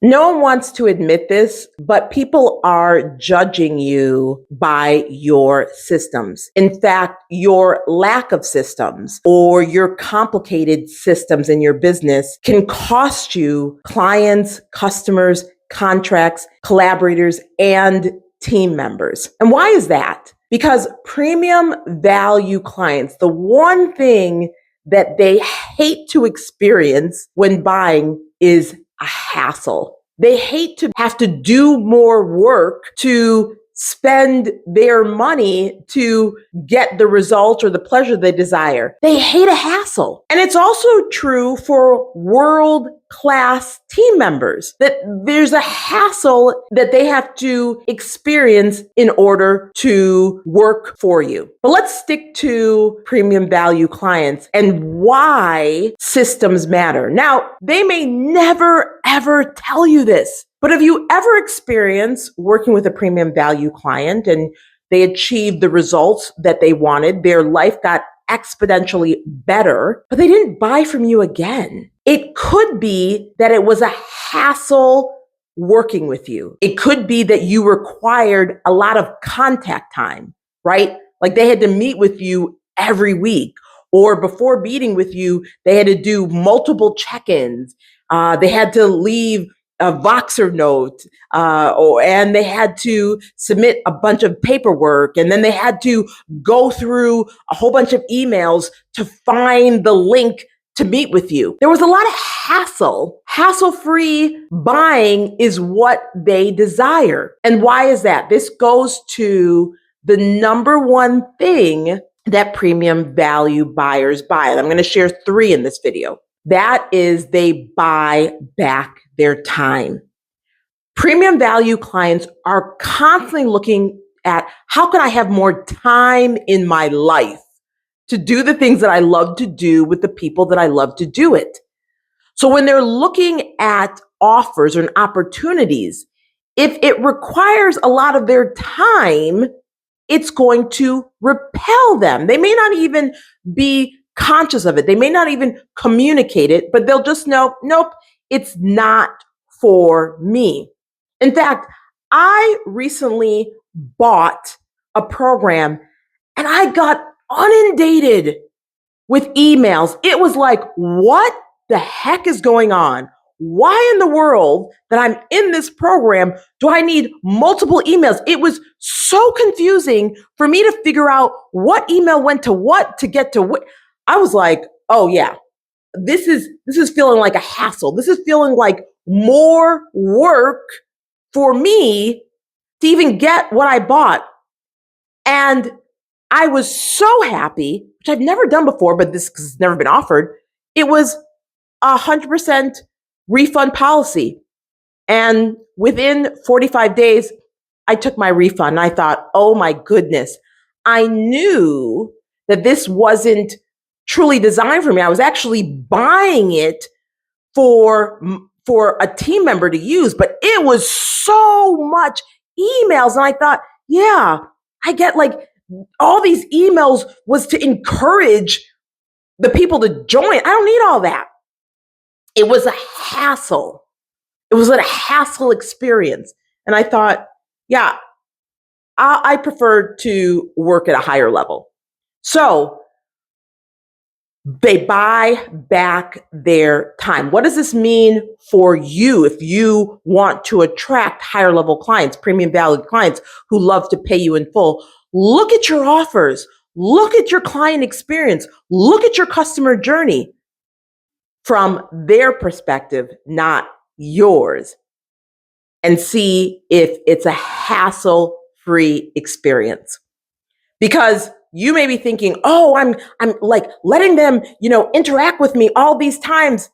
No one wants to admit this, but people are judging you by your systems. In fact, your lack of systems or your complicated systems in your business can cost you clients, customers, contracts, collaborators, and team members. And why is that? Because premium value clients, the one thing that they hate to experience when buying is a hassle. They hate to have to do more work to spend their money to get the result or the pleasure they desire. They hate a hassle. And it's also true for world-class team members that there's a hassle that they have to experience in order to work for you. But let's stick to premium value clients and why systems matter. Now, they may never, ever tell you this, but have you ever experienced working with a premium value client and they achieved the results that they wanted? Their life got exponentially better, but they didn't buy from you again. It could be that it was a hassle working with you. It could be that you required a lot of contact time, right? Like they had to meet with you every week, or before meeting with you, they had to do multiple check-ins. They had to leave a Voxer note, and they had to submit a bunch of paperwork, and then they had to go through a whole bunch of emails to find the link to meet with you. There was a lot of hassle. Hassle-free buying is what they desire. And why is that? This goes to the number one thing that premium value buyers buy. And I'm going to share 3 in this video. That is, they buy back their time. Premium value clients are constantly looking at how can I have more time in my life to do the things that I love to do with the people that I love to do it. So when they're looking at offers or opportunities, if it requires a lot of their time, it's going to repel them. They may not even be conscious of it. They may not even communicate it, but they'll just know, nope, it's not for me. In fact, I recently bought a program and I got inundated with emails. It was like, what the heck is going on? Why in the world that I'm in this program do I need multiple emails? It was so confusing for me to figure out what email went to what to get to what. I was like, oh yeah, this is feeling like a hassle. This is feeling like more work for me to even get what I bought. And I was so happy, which I've never done before, but this has never been offered. It was 100% refund policy. And within 45 days, I took my refund. I thought, oh my goodness, I knew that this wasn't truly designed for me. I was actually buying it for a team member to use, but it was so much emails. And I thought, yeah, I get like all these emails was to encourage the people to join. I don't need all that. It was a hassle. It was a hassle experience. And I thought, yeah, I prefer to work at a higher level. So they buy back their time. What does this mean for you if you want to attract higher level clients, premium value clients who love to pay you in full? Look at your offers. Look at your client experience. Look at your customer journey from their perspective, not yours, and see if it's a hassle-free experience. Because you may be thinking, oh, I'm like letting them, interact with me all these times.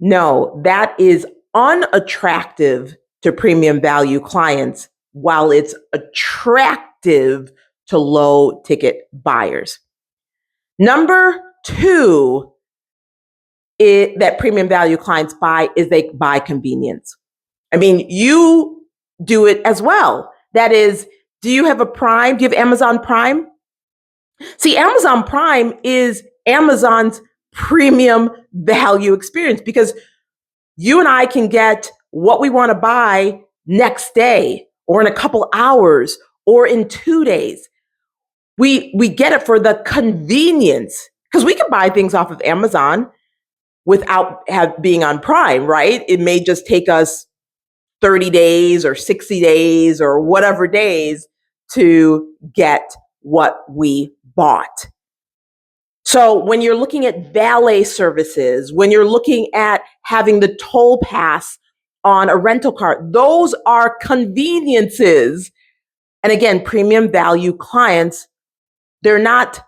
No, that is unattractive to premium value clients while it's attractive to low ticket buyers. Number 2 that premium value clients buy is they buy convenience. I mean, you do it as well. That is, do you have a Prime? Do you have Amazon Prime? See, Amazon Prime is Amazon's premium value experience because you and I can get what we want to buy next day or in a couple hours or in 2 days. We get it for the convenience, because we can buy things off of Amazon without being on Prime, right? It may just take us 30 days or 60 days or whatever days to get what we bought. So when you're looking at valet services, when you're looking at having the toll pass on a rental car, those are conveniences. And again, premium value clients, they're not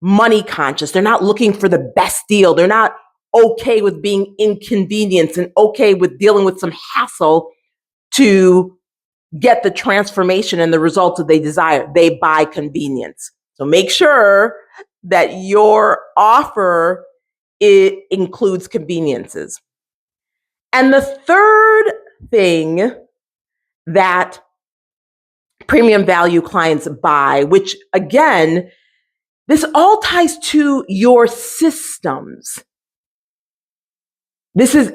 money conscious. They're not looking for the best deal. They're not okay with being inconvenienced and okay with dealing with some hassle to get the transformation and the results that they desire. They buy convenience. So make sure that your offer, it includes conveniences. And the third thing that premium value clients buy, which again, this all ties to your systems. This is,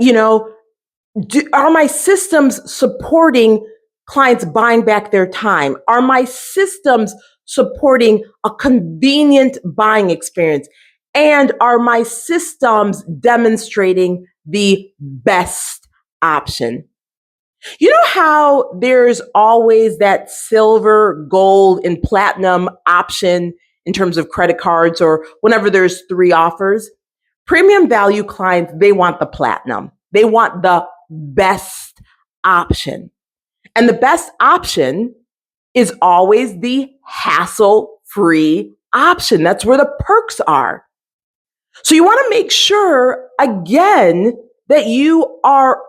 are my systems supporting clients buying back their time? Are my systems supporting a convenient buying experience? And are my systems demonstrating the best option? You know how there's always that silver, gold, and platinum option in terms of credit cards, or whenever there's 3 offers? Premium value clients, they want the platinum. They want the best option. And the best option is always the hassle-free option. That's where the perks are. So you want to make sure, again, that you are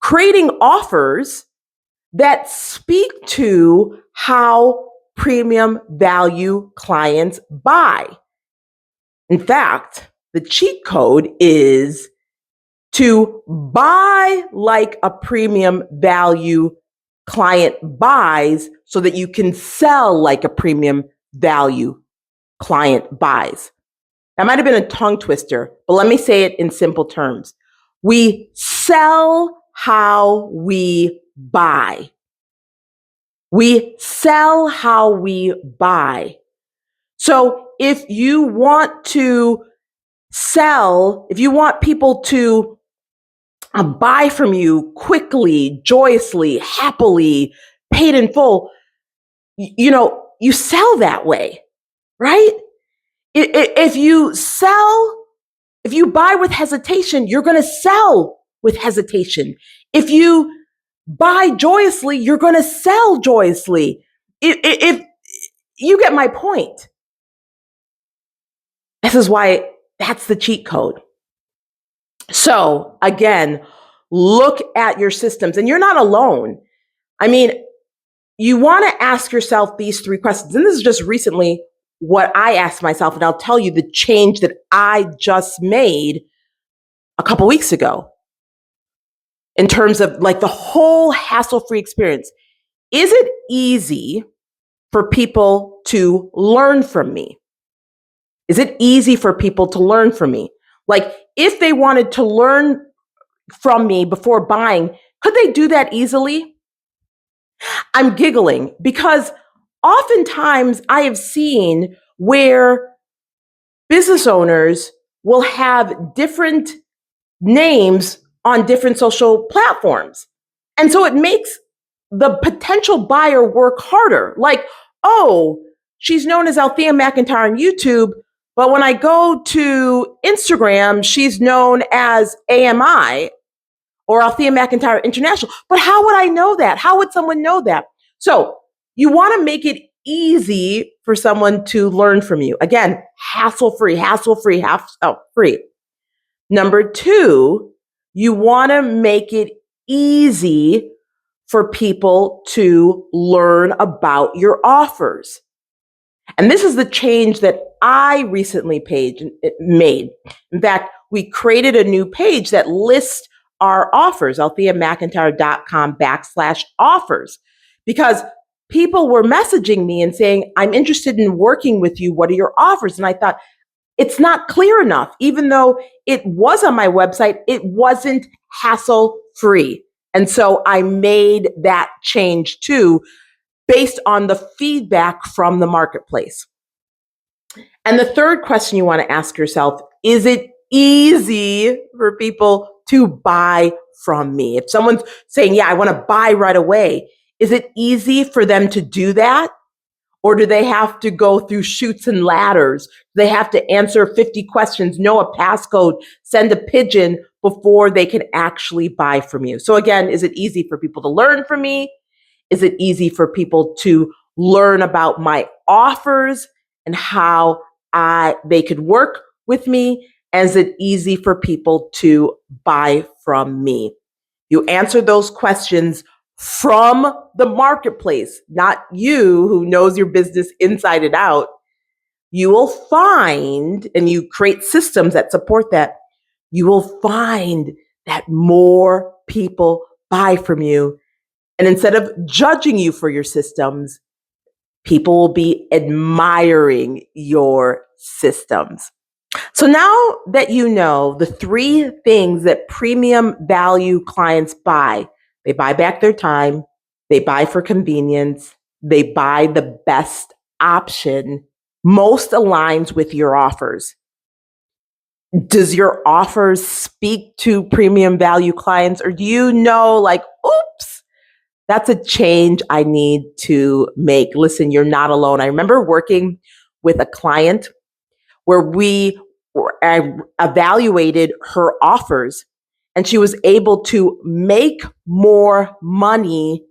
creating offers that speak to how premium value clients buy. In fact, the cheat code is to buy like a premium value client buys, so that you can sell like a premium value client buys. That might have been a tongue twister, but let me say it in simple terms. We sell how we buy. We sell how we buy. So if you want to sell, if you want people to buy from you quickly, joyously, happily, paid in full, you sell that way, right? If you buy with hesitation, you're going to sell with hesitation. If you buy joyously, you're going to sell joyously. If you get my point. This is why that's the cheat code. So again, look at your systems, and you're not alone. I mean, you want to ask yourself these 3 questions. And this is just recently what I asked myself, and I'll tell you the change that I just made a couple weeks ago in terms of like the whole hassle-free experience. Is it easy for people to learn from me? Is it easy for people to learn from me? Like, if they wanted to learn from me before buying, could they do that easily? I'm giggling because oftentimes I have seen where business owners will have different names on different social platforms. And so it makes the potential buyer work harder. Like, oh, she's known as Althea McIntyre on YouTube, but when I go to Instagram, she's known as AMI or Althea McIntyre International. But how would I know that? How would someone know that? So you want to make it easy for someone to learn from you. Again, hassle-free. Number 2, you want to make it easy for people to learn about your offers. And this is the change that I recently made. In fact, we created a new page that lists our offers, altheamcintyre.com/offers, because people were messaging me and saying, I'm interested in working with you. What are your offers? And I thought, it's not clear enough. Even though it was on my website, it wasn't hassle free. And so I made that change too, based on the feedback from the marketplace. And the third question you want to ask yourself, is it easy for people to buy from me? If someone's saying, yeah, I want to buy right away, is it easy for them to do that? Or do they have to go through chutes and ladders? They have to answer 50 questions, know a passcode, send a pigeon before they can actually buy from you. So again, is it easy for people to learn from me? Is it easy for people to learn about my offers and how they could work with me? And is it easy for people to buy from me? You answer those questions from the marketplace, not you who knows your business inside and out. You will find, and you create systems that support that, you will find that more people buy from you. And instead of judging you for your systems, people will be admiring your systems. So now that you know the 3 things that premium value clients buy, they buy back their time, they buy for convenience, they buy the best option, most aligns with your offers. Does your offers speak to premium value clients, or do you know, like, oops, that's a change I need to make? Listen, you're not alone. I remember working with a client where I evaluated her offers, and she was able to make more money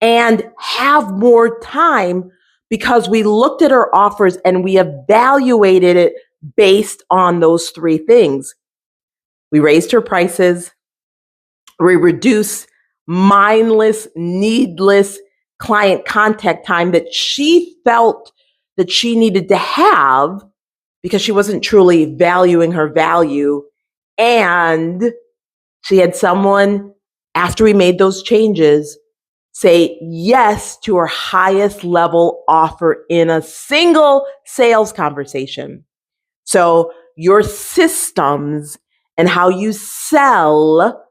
and have more time because we looked at her offers and we evaluated it based on those 3 things. We raised her prices, we reduced mindless, needless client contact time that she felt that she needed to have because she wasn't truly valuing her value. And she had someone, after we made those changes, say yes to her highest level offer in a single sales conversation. So your systems and how you sell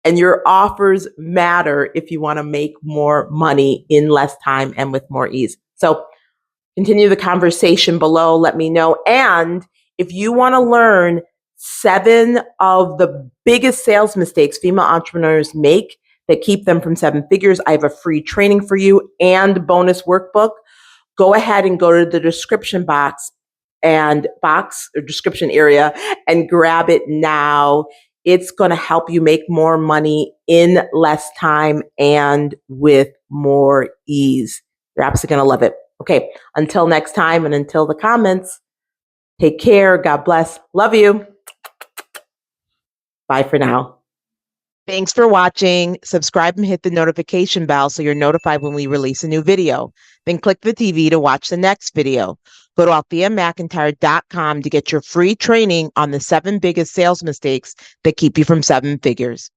and your offers matter if you want to make more money in less time and with more ease. So continue the conversation below. Let me know. And if you want to learn 7 of the biggest sales mistakes female entrepreneurs make that keep them from 7 figures, I have a free training for you and bonus workbook. Go ahead and go to the description box or description area and grab it now. It's going to help you make more money in less time and with more ease. You're absolutely going to love it. Okay, until next time and until the comments, take care. God bless. Love you. Bye for now. Thanks for watching. Subscribe and hit the notification bell so you're notified when we release a new video. Then click the TV to watch the next video. Go to altheamcintyre.com to get your free training on the 7 biggest sales mistakes that keep you from 7 figures.